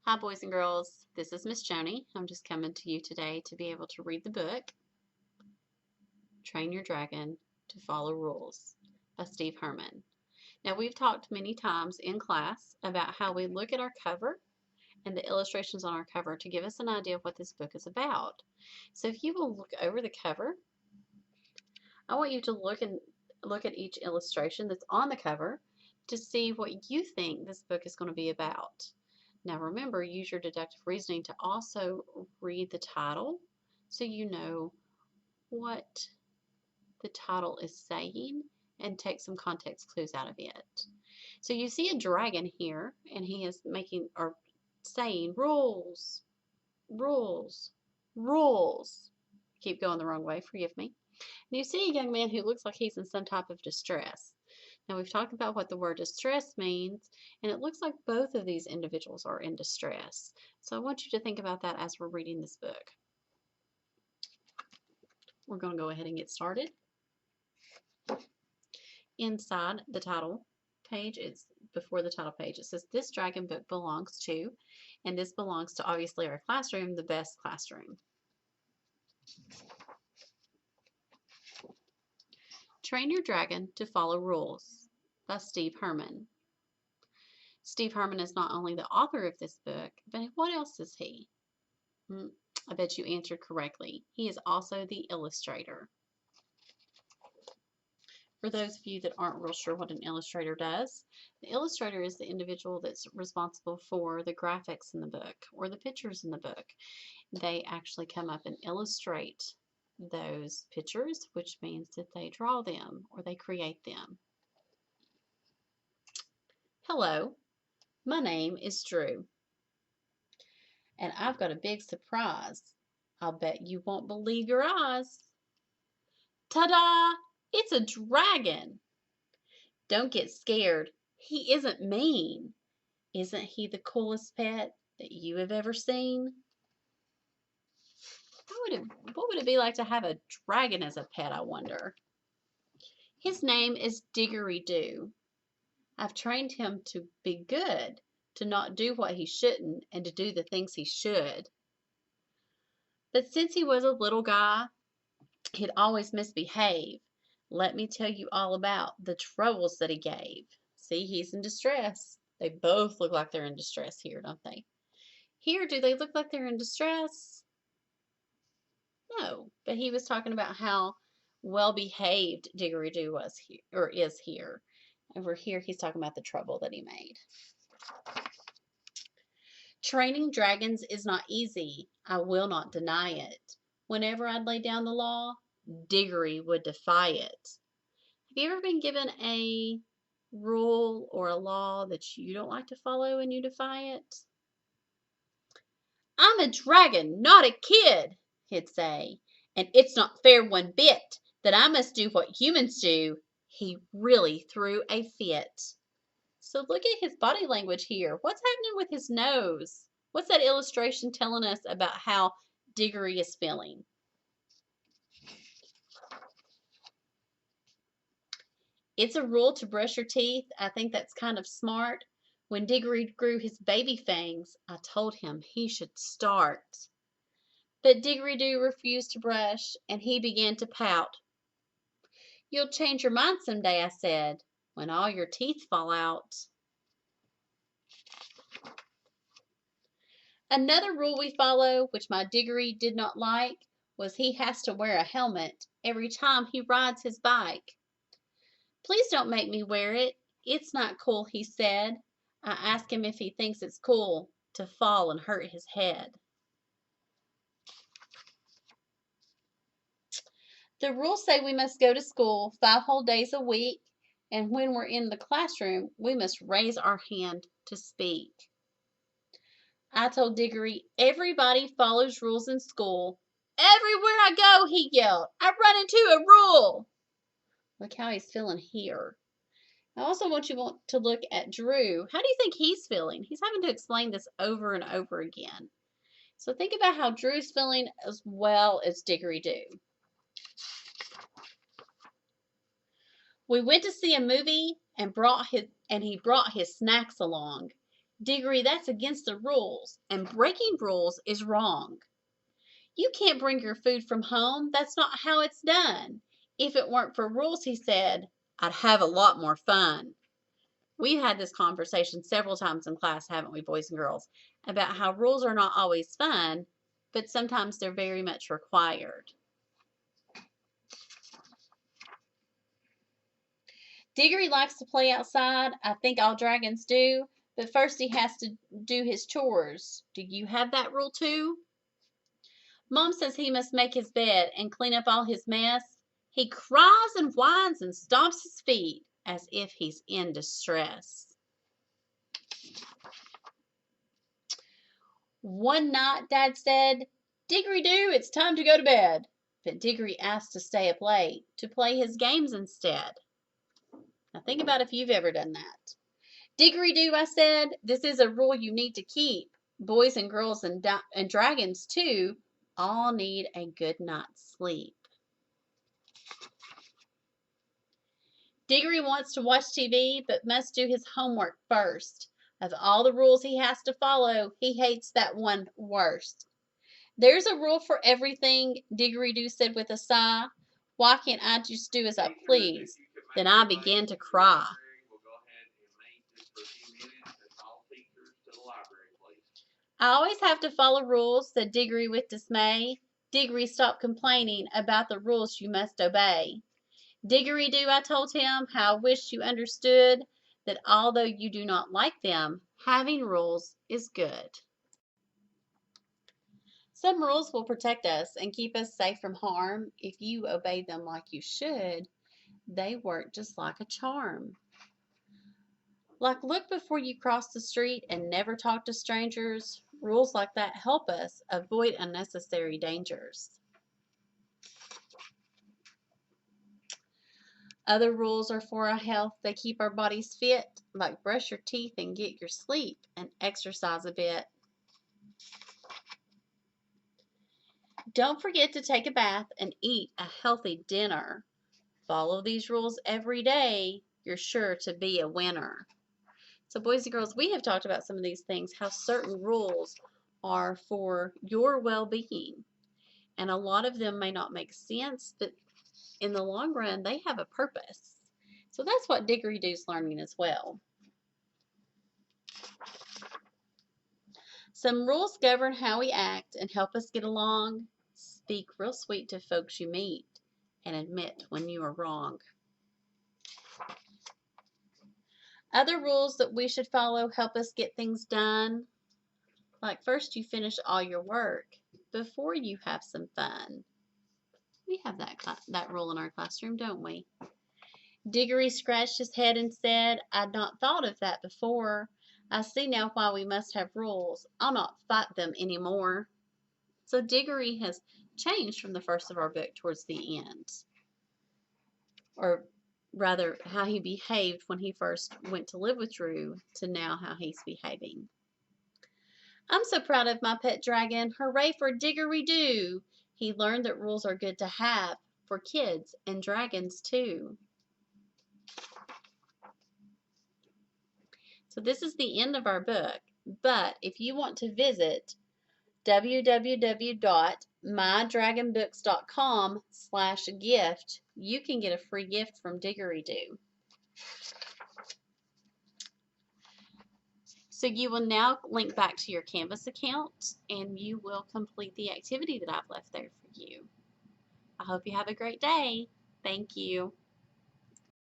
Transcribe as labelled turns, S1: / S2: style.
S1: Hi, boys and girls. This is Miss Joanie. I'm just coming to you today to be able to read the book, Train Your Dragon to Follow Rules by Steve Herman. Now, we've talked many times in class about how we look at our cover and the illustrations on our cover to give us an idea of what this book is about. So if you will look over the cover, I want you to look at each illustration that's on the cover to see what you think this book is going to be about. Now remember, use your deductive reasoning to also read the title so you know what the title is saying and take some context clues out of it. So you see a dragon here, and he is making or saying rules, rules, rules. Keep going the wrong way, forgive me. And you see a young man who looks like he's in some type of distress. Now we've talked about what the word distress means, and it looks like both of these individuals are in distress. So I want you to think about that as we're reading this book. We're going to go ahead and get started. Inside the title page, it's before the title page, it says this dragon book belongs to, and this belongs to obviously our classroom, the best classroom. Train Your Dragon to Follow Rules by Steve Herman. Steve Herman is not only the author of this book, but what else is he? I bet you answered correctly. He is also the illustrator. For those of you that aren't real sure what an illustrator does, the illustrator is the individual that's responsible for the graphics in the book or the pictures in the book. They actually come up and illustrate those pictures, which means that they draw them or they create them. Hello, my name is Drew, and I've got a big surprise. I'll bet you won't believe your eyes. Ta-da! It's a dragon. Don't get scared. He isn't mean. Isn't he the coolest pet that you have ever seen? What would it be like to have a dragon as a pet, I wonder? His name is Diggory-Doo. I've trained him to be good, to not do what he shouldn't, and to do the things he should. But since he was a little guy, he'd always misbehave. Let me tell you all about the troubles that he gave. See, he's in distress. They both look like they're in distress here, don't they? Here, do they look like they're in distress? No, but he was talking about how well-behaved Diggory-Doo was here, or is here. Over here, he's talking about the trouble that he made. Training dragons is not easy. I will not deny it. Whenever I'd lay down the law, Diggory would defy it. Have you ever been given a rule or a law that you don't like to follow and you defy it? I'm a dragon, not a kid, he'd say, and it's not fair one bit that I must do what humans do. He really threw a fit. So look at his body language here. What's happening with his nose? What's that illustration telling us about how Diggory is feeling? It's a rule to brush your teeth. I think that's kind of smart. When Diggory grew his baby fangs, I told him he should start. But Diggory-Doo refused to brush, and he began to pout. You'll change your mind some day, I said, when all your teeth fall out. Another rule we follow, which my Diggory did not like, was he has to wear a helmet every time he rides his bike. Please don't make me wear it. It's not cool, he said. I asked him if he thinks it's cool to fall and hurt his head. The rules say we must go to school 5 whole days a week, and when we're in the classroom, we must raise our hand to speak. I told Diggory, everybody follows rules in school. Everywhere I go, he yelled, I run into a rule. Look how he's feeling here. I also want you to look at Drew. How do you think he's feeling? He's having to explain this over and over again. So think about how Drew's feeling as well as Diggory-Doo. We went to see a movie and he brought his snacks along. Diggory, that's against the rules, and breaking rules is wrong. You can't bring your food from home. That's not how it's done. If it weren't for rules, he said, I'd have a lot more fun. We've had this conversation several times in class, haven't we, boys and girls, about how rules are not always fun, but sometimes they're very much required. Diggory likes to play outside. I think all dragons do, but first he has to do his chores. Do you have that rule too? Mom says he must make his bed and clean up all his mess. He cries and whines and stomps his feet as if he's in distress. One night, Dad said, Diggory-Doo, it's time to go to bed. But Diggory asked to stay up late, to play his games instead. Now think about if you've ever done that. Diggory-Doo, I said, this is a rule you need to keep. Boys and girls and dragons, too, all need a good night's sleep. Diggory wants to watch TV, but must do his homework first. Of all the rules he has to follow, he hates that one worst. There's a rule for everything, Diggory-Doo said with a sigh. Why can't I just do as I please? Then I began to cry. I always have to follow rules, said Diggory with dismay. Diggory, stop complaining about the rules you must obey. Diggory-Doo, I told him, how I wish you understood that although you do not like them, having rules is good. Some rules will protect us and keep us safe from harm. If you obey them like you should, they work just like a charm. Like look before you cross the street and never talk to strangers. Rules like that help us avoid unnecessary dangers. Other rules are for our health. They keep our bodies fit, like brush your teeth and get your sleep and exercise a bit. Don't forget to take a bath and eat a healthy dinner. Follow these rules every day. You're sure to be a winner. So boys and girls, we have talked about some of these things, how certain rules are for your well-being. And a lot of them may not make sense, but in the long run, they have a purpose. So that's what Diggory-Doo's learning as well. Some rules govern how we act and help us get along. Speak real sweet to folks you meet and admit when you are wrong. Other rules that we should follow help us get things done. Like first you finish all your work before you have some fun. We have that rule in our classroom, don't we? Diggory scratched his head and said, I'd not thought of that before. I see now why we must have rules. I'll not fight them anymore. So Diggory has changed from the first of our book towards the end. Or rather, how he behaved when he first went to live with Drew to now how he's behaving. I'm so proud of my pet dragon. Hooray for Diggory-Doo. He learned that rules are good to have for kids and dragons too. So this is the end of our book, but if you want to visit www.mydragonbooks.com/gift, you can get a free gift from Diggory-Doo. So you will now link back to your Canvas account and you will complete the activity that I've left there for you. I hope you have a great day. Thank you.